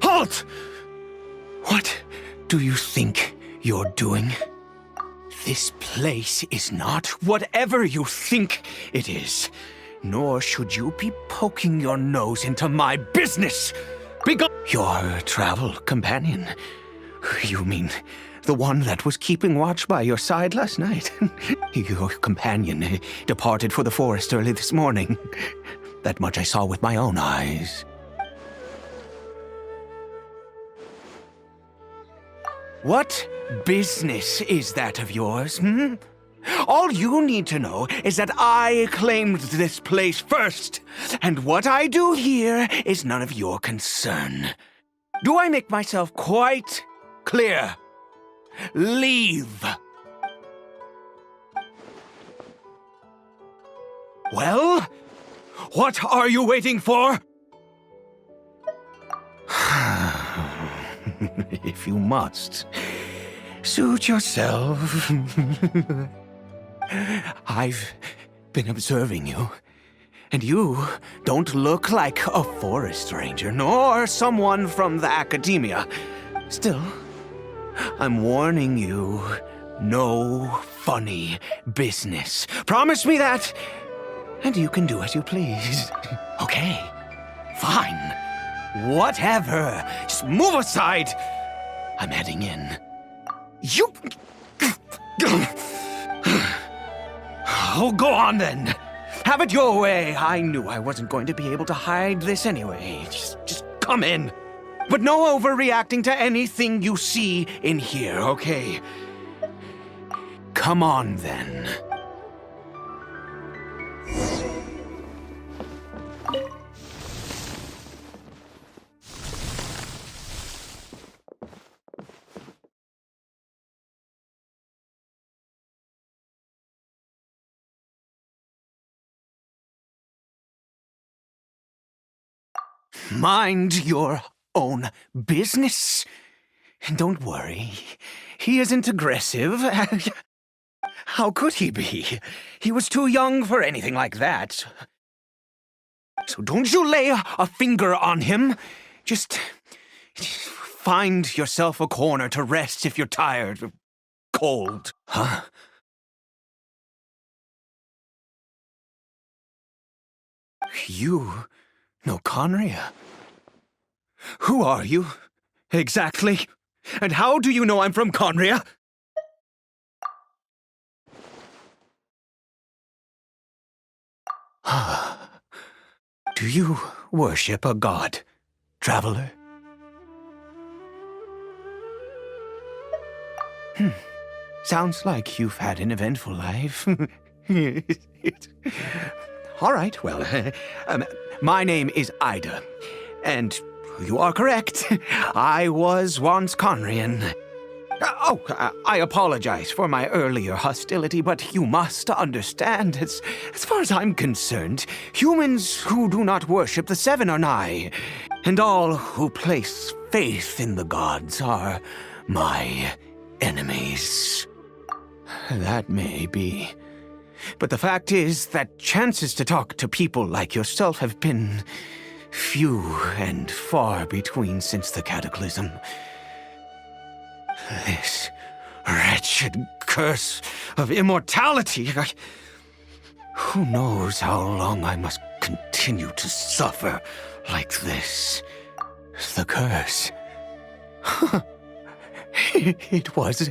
Halt! What do you think you're doing? This place is not whatever you think it is. Nor should you be poking your nose into my business. Begone! Your travel companion. You mean the one that was keeping watch by your side last night? Your companion departed for the forest early this morning. That much I saw with my own eyes. What business is that of yours, hmm? All you need to know is that I claimed this place first, and what I do here is none of your concern. Do I make myself quite clear? Leave. Well, what are you waiting for? If you must, suit yourself. I've been observing you, and you don't look like a forest ranger, nor someone from the academia. Still, I'm warning you, no funny business. Promise me that, and you can do as you please. Okay, fine. Whatever. Just move aside. I'm heading in. You... Oh, go on then. Have it your way. I knew I wasn't going to be able to hide this anyway. Just come in. But no overreacting to anything you see in here, okay? Come on then. Mind your own business. Don't worry. He isn't aggressive. How could he be? He was too young for anything like that. So don't you lay a finger on him. Just find yourself a corner to rest if you're tired or cold. Huh? You know Conria? Who are you, exactly? And how do you know I'm from Conria? Do you worship a god, traveler? Sounds like you've had an eventful life. All right, well, my name is Ida, and you are correct. I was once Conrian. I apologize for my earlier hostility, but you must understand, as far as I'm concerned, humans who do not worship the Seven are nigh, and all who place faith in the gods are my enemies. That may be. But the fact is that chances to talk to people like yourself have been few and far between since the cataclysm. This wretched curse of immortality. Who knows how long I must continue to suffer like this? The curse. It was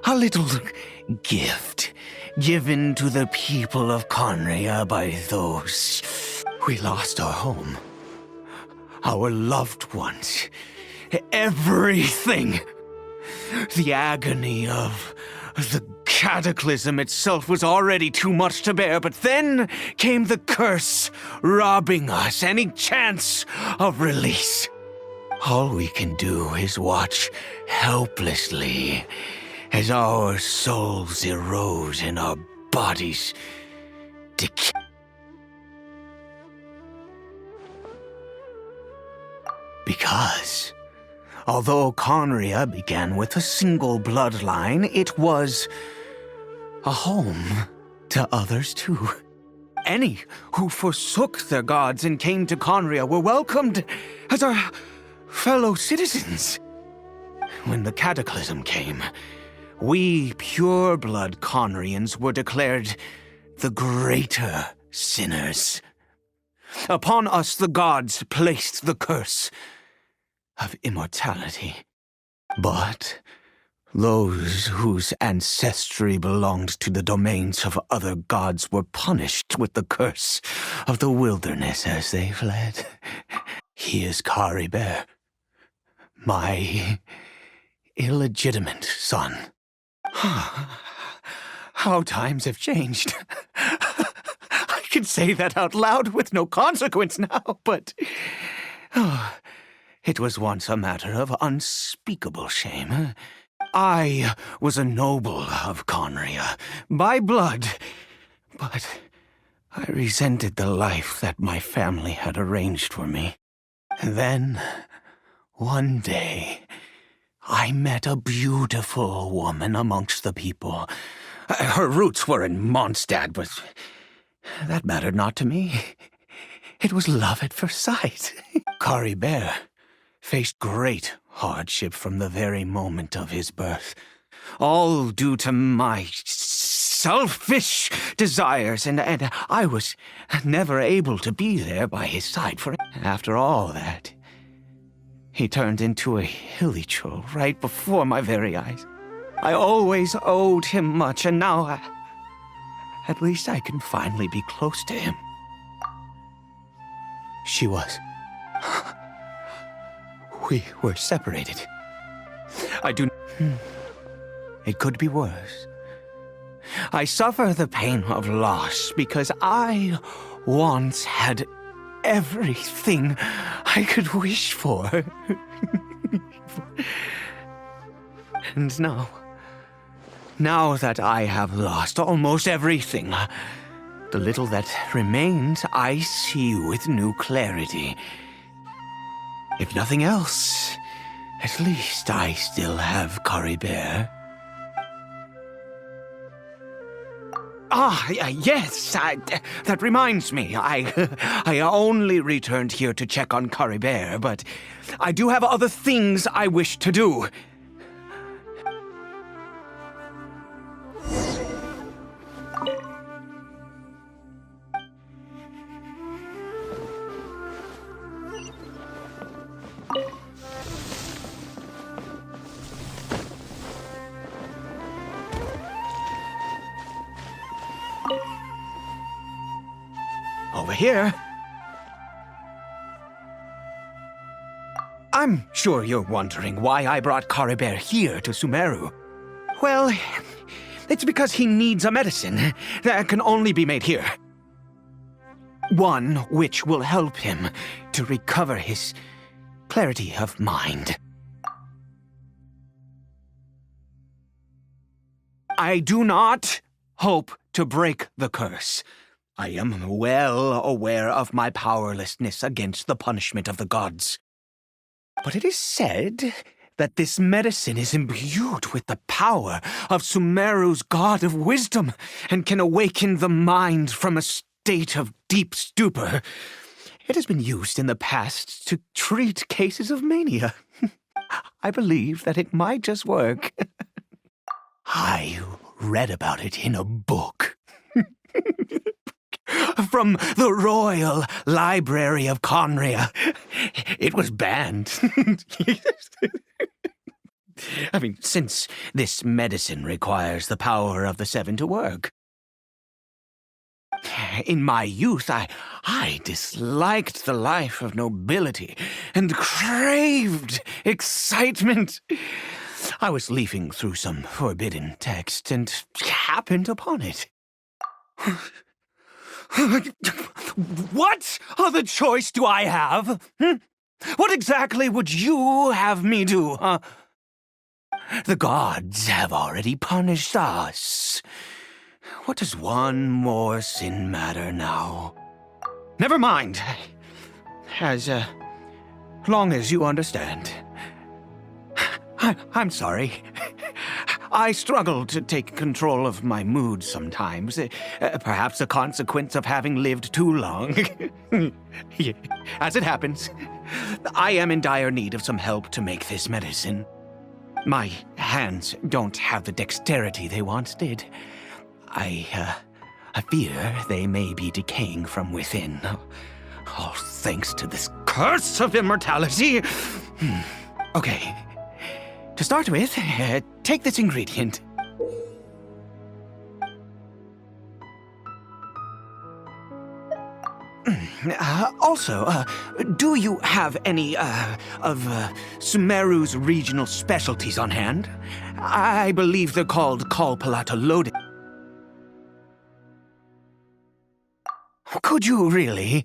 a little gift given to the people of Conria by those. We lost our home, our loved ones, everything. The agony of the cataclysm itself was already too much to bear, but then came the curse, robbing us any chance of release. All we can do is watch helplessly as our souls erode and our bodies decay. Because, although Conria began with a single bloodline, it was a home to others too. Any who forsook their gods and came to Conria were welcomed as our fellow citizens. When the cataclysm came, we pure-blood Conrians were declared the greater sinners. Upon us the gods placed the curse of immortality. But those whose ancestry belonged to the domains of other gods were punished with the curse of the wilderness as they fled. He is Caribert, my illegitimate son. How times have changed. I can say that out loud with no consequence now, but it was once a matter of unspeakable shame. I was a noble of Conria, by blood, but I resented the life that my family had arranged for me. And then, one day, I met a beautiful woman amongst the people. Her roots were in Mondstadt, but that mattered not to me. It was love at first sight. Caribert faced great hardship from the very moment of his birth, all due to my selfish desires, and I was never able to be there by his side, for after all that, he turned into a hilichurl right before my very eyes. I always owed him much, and now at least I can finally be close to him. She was. We were separated. I do... It could be worse. I suffer the pain of loss because I once had everything I could wish for. And now that I have lost almost everything, the little that remains I see with new clarity. If nothing else, at least I still have Caribert. Yes, that reminds me. I only returned here to check on Caribert, but I do have other things I wish to do. Over here. I'm sure you're wondering why I brought Caribert here to Sumeru. Well, it's because he needs a medicine that can only be made here. One which will help him to recover his clarity of mind. I do not hope to break the curse. I am well aware of my powerlessness against the punishment of the gods. But it is said that this medicine is imbued with the power of Sumeru's god of wisdom and can awaken the mind from a state of deep stupor. It has been used in the past to treat cases of mania. I believe that it might just work. I read about it in a book. From the Royal Library of Conria. It was banned. I mean, since this medicine requires the power of the Seven to work. In my youth, I disliked the life of nobility and craved excitement. I was leafing through some forbidden text and happened upon it. What other choice do I have? What exactly would you have me do, huh? The gods have already punished us. What does one more sin matter now? Never mind. As long as you understand. I'm sorry. I struggle to take control of my mood sometimes. Perhaps a consequence of having lived too long. As it happens, I am in dire need of some help to make this medicine. My hands don't have the dexterity they once did. I fear they may be decaying from within. All thanks to this curse of immortality. Okay. To start with, take this ingredient. Also, do you have any, of Sumeru's regional specialties on hand? I believe they're called Completa loaded. Could you really?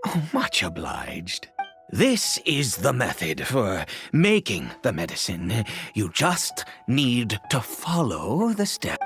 Oh, much obliged. This is the method for making the medicine. You just need to follow the steps.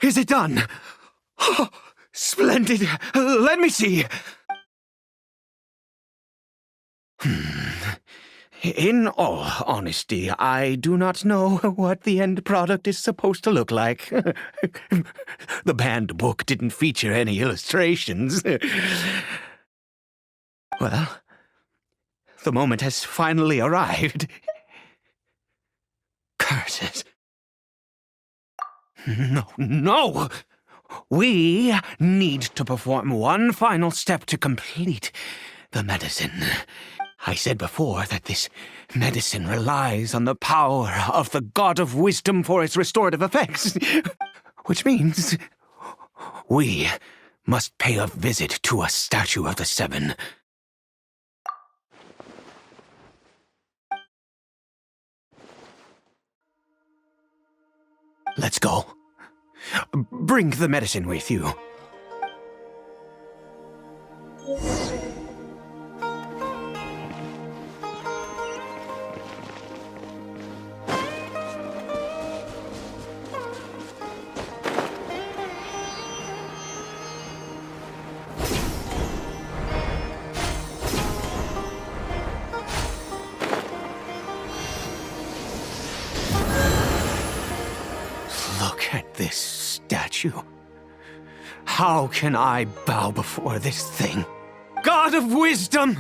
Is it done? Oh, splendid. Let me see. In all honesty, I do not know what the end product is supposed to look like. The banned book didn't feature any illustrations. Well, the moment has finally arrived. Curses. No! We need to perform one final step to complete the medicine. I said before that this medicine relies on the power of the God of Wisdom for its restorative effects. Which means we must pay a visit to a statue of the Seven. Let's go. Bring the medicine with you. Look at this statue. How can I bow before this thing? God of Wisdom,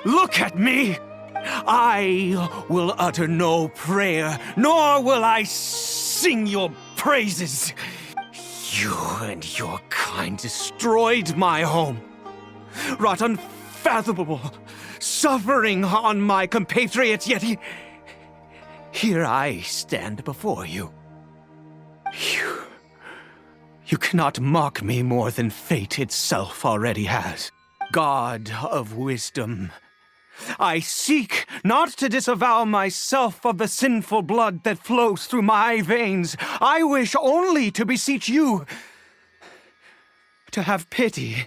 look at me! I will utter no prayer, nor will I sing your praises. You and your kind destroyed my home, wrought unfathomable suffering on my compatriots, yet here I stand before you. You cannot mock me more than fate itself already has. God of Wisdom, I seek not to disavow myself of the sinful blood that flows through my veins. I wish only to beseech you to have pity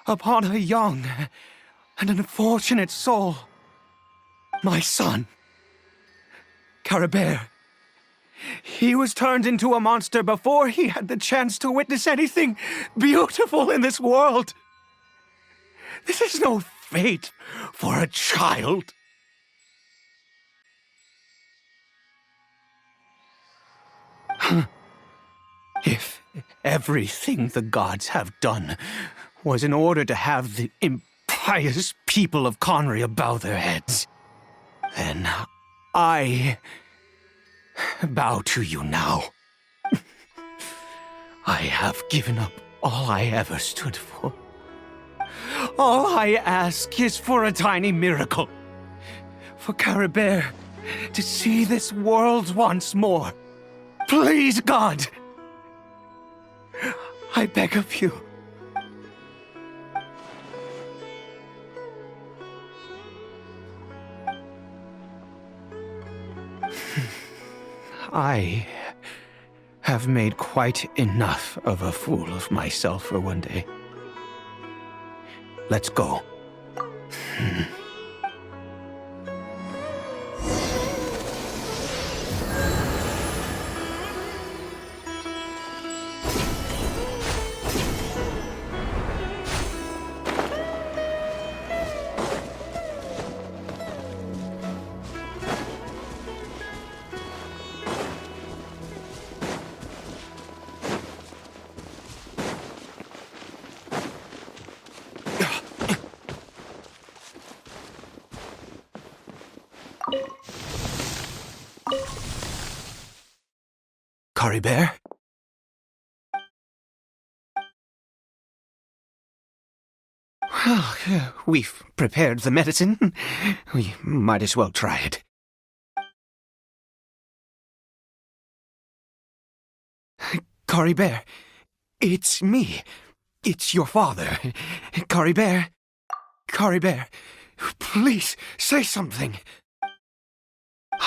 upon a young and unfortunate soul. My son, Carabert. He was turned into a monster before he had the chance to witness anything beautiful in this world. This is no fate for a child. If everything the gods have done was in order to have the impious people of Conria bow their heads, then I bow to you now. I have given up all I ever stood for. All I ask is for a tiny miracle. For Caribert to see this world once more. Please, God! I beg of you. I have made quite enough of a fool of myself for one day. Let's go. Caribert? Well, we've prepared the medicine. We might as well try it. Caribert, it's me. It's your father. Caribert. Caribert, please say something.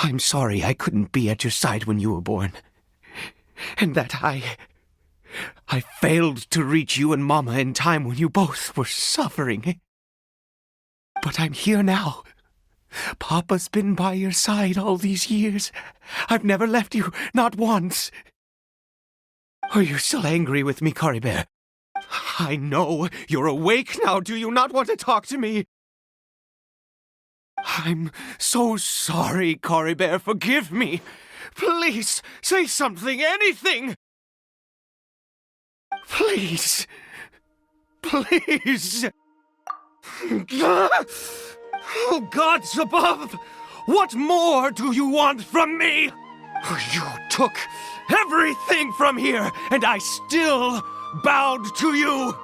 I'm sorry I couldn't be at your side when you were born. And that I failed to reach you and Mama in time when you both were suffering. But I'm here now. Papa's been by your side all these years. I've never left you, not once. Are you still angry with me, Caribert? I know you're awake now. Do you not want to talk to me? I'm so sorry, Caribert. Forgive me. Please, say something, anything! Please. Please. Oh, gods above! What more do you want from me? You took everything from here, and I still bowed to you.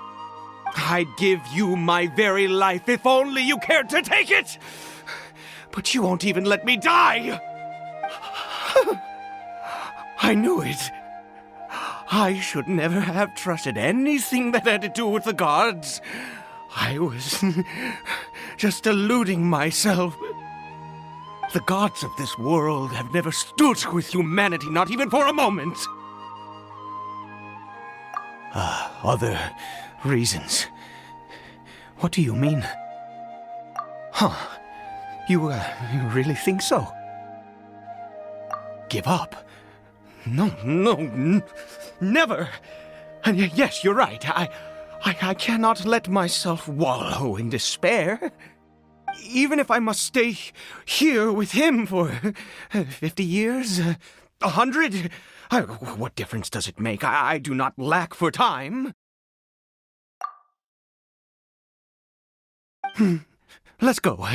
I'd give you my very life if only you cared to take it. But you won't even let me die. I knew it. I should never have trusted anything that had to do with the gods. I was just deluding myself. The gods of this world have never stood with humanity, not even for a moment. Other reasons. What do you mean? Huh. You really think so? Give up? No, never. And yes, you're right. I cannot let myself wallow in despair. Even if I must stay here with him for 50 years, 100, what difference does it make? I do not lack for time. Let's go.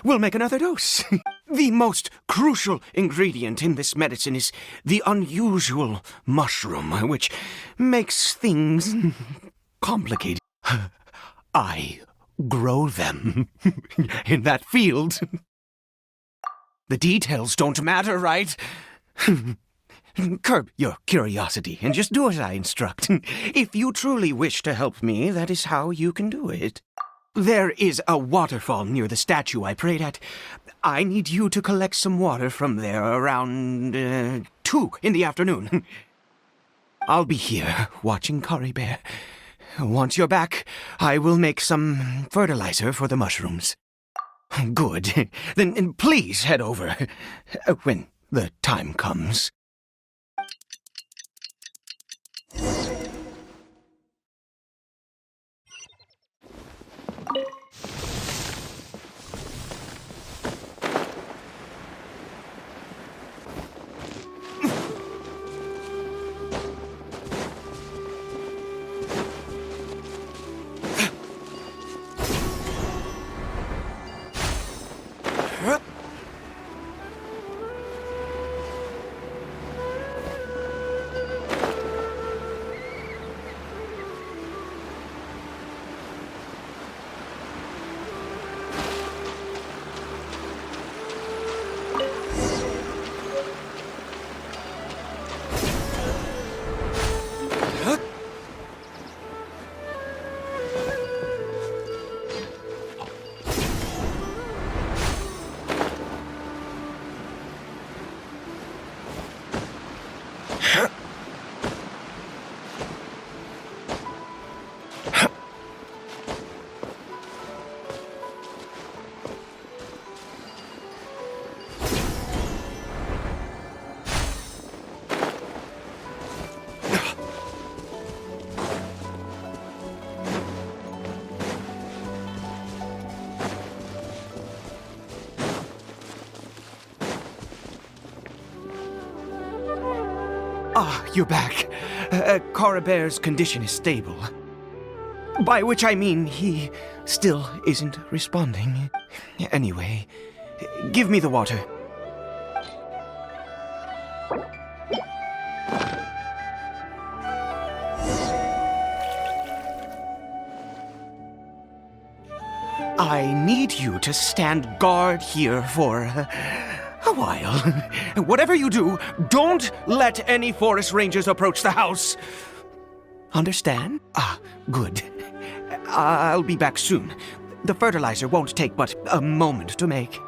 We'll make another dose. The most crucial ingredient in this medicine is the unusual mushroom, which makes things complicated. I grow them in that field. The details don't matter, right? Curb your curiosity and just do as I instruct. If you truly wish to help me, that is how you can do it. There is a waterfall near the statue I prayed at. I need you to collect some water from there around 2 in the afternoon. I'll be here watching Caribert. Once you're back, I will make some fertilizer for the mushrooms. Good. Then please head over when the time comes. Ah, you're back. Coribere's condition is stable. By which I mean he still isn't responding. Anyway, give me the water. I need you to stand guard here for a while. Whatever you do, don't let any forest rangers approach the house. Understand? Ah, good. I'll be back soon. The fertilizer won't take but a moment to make.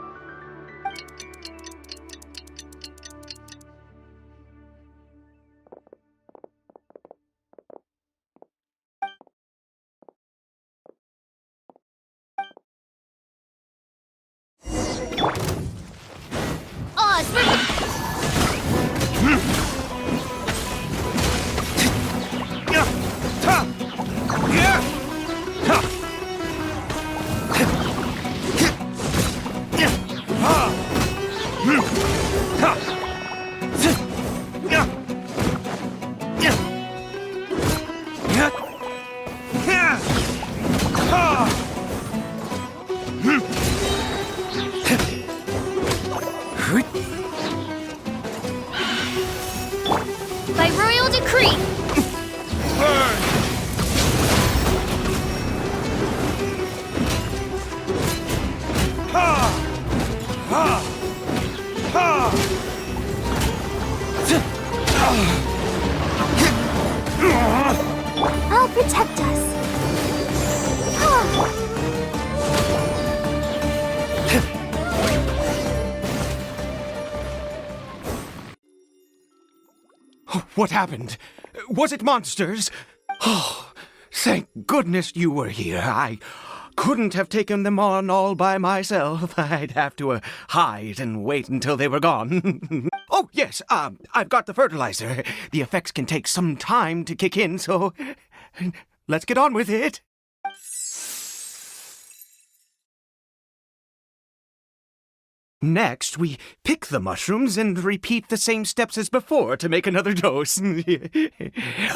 By royal decree! I'll protect us. What happened? Was it monsters? Oh, thank goodness you were here. I couldn't have taken them on all by myself. I'd have to hide and wait until they were gone. Oh, yes, I've got the fertilizer. The effects can take some time to kick in, so let's get on with it. Next, we pick the mushrooms and repeat the same steps as before to make another dose.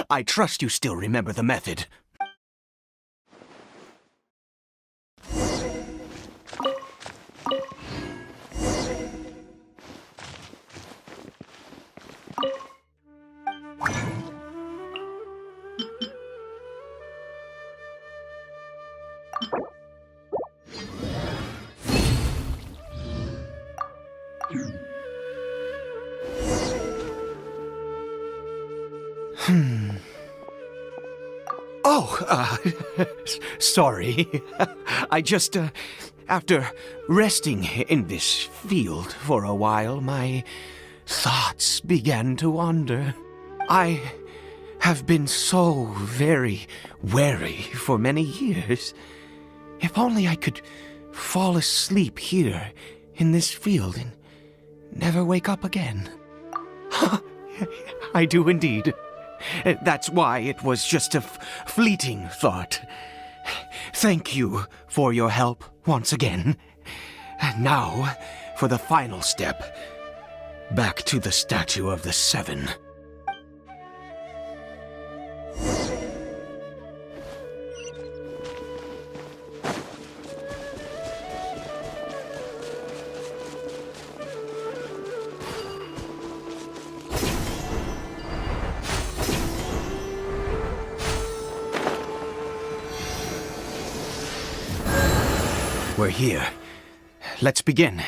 I trust you still remember the method. Oh, sorry. I just, after resting in this field for a while, my thoughts began to wander. I have been so very wary for many years. If only I could fall asleep here in this field and never wake up again. I do indeed. That's why it was just a fleeting thought. Thank you for your help once again. And now, for the final step. Back to the Statue of the Seven. We're here. Let's begin.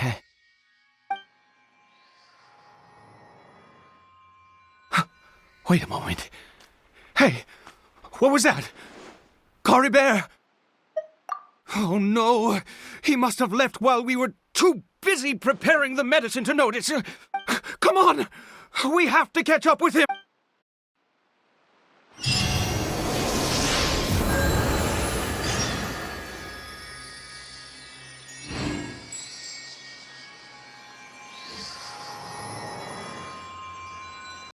Wait a moment. Hey, what was that? Coribere! Oh no, he must have left while we were too busy preparing the medicine to notice. Come on, we have to catch up with him.